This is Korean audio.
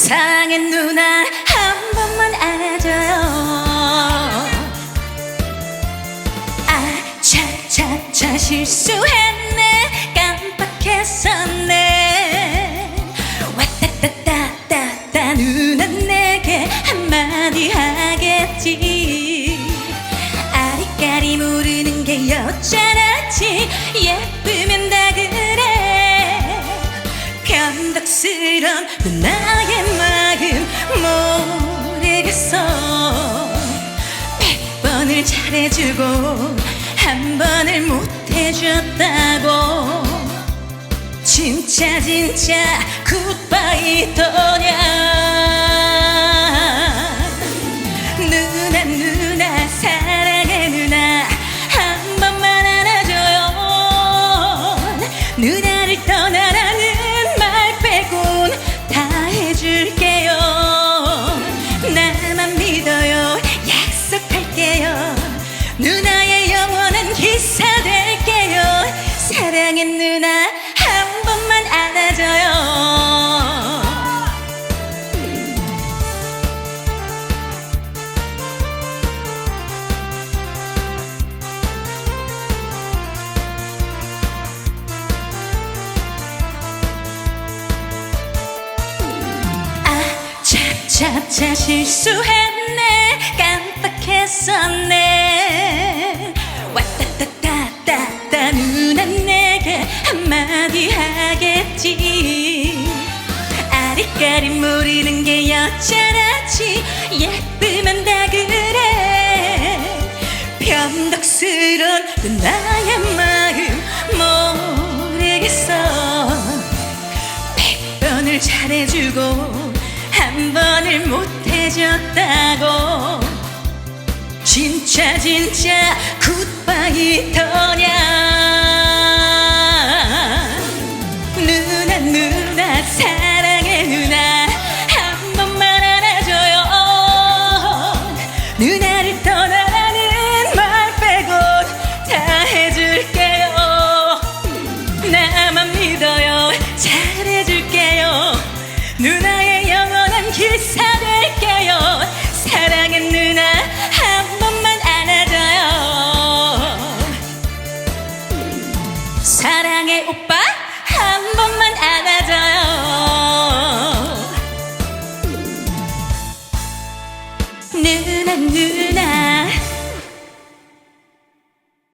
사랑해 누나 한 번만 안아줘요. 아 차차차 실수했네 깜빡했었네. 왔다따따따따 누나 내게 한마디 하겠지. 아리까리 모르는 게 여자라지 예쁘면 다 그래. 변덕스런 누나의 마음 모르겠어. 100번을 잘해주고 한 번을 못해줬다고. 진짜 굿바이더냐. 누나 사랑해 누나 한 번만 안아줘요. 누나를 떠나라는 말 빼곤 다 해줄게요. 나만 믿어요. 약속할게요. 누나의 영원한 기사 될게요. 사랑해 누나 한 번만 안아줘요. 차차 실수했네 깜빡했었네. 왔다따따따따 누나 내게 한마디 하겠지. 아리까리 모르는 게 여자라지 예쁘면 다 그래. 변덕스런 누나의 마음 모르겠어. 100번을 잘해주고 한 번을 못해줬다고. 진짜 굿바이더냐.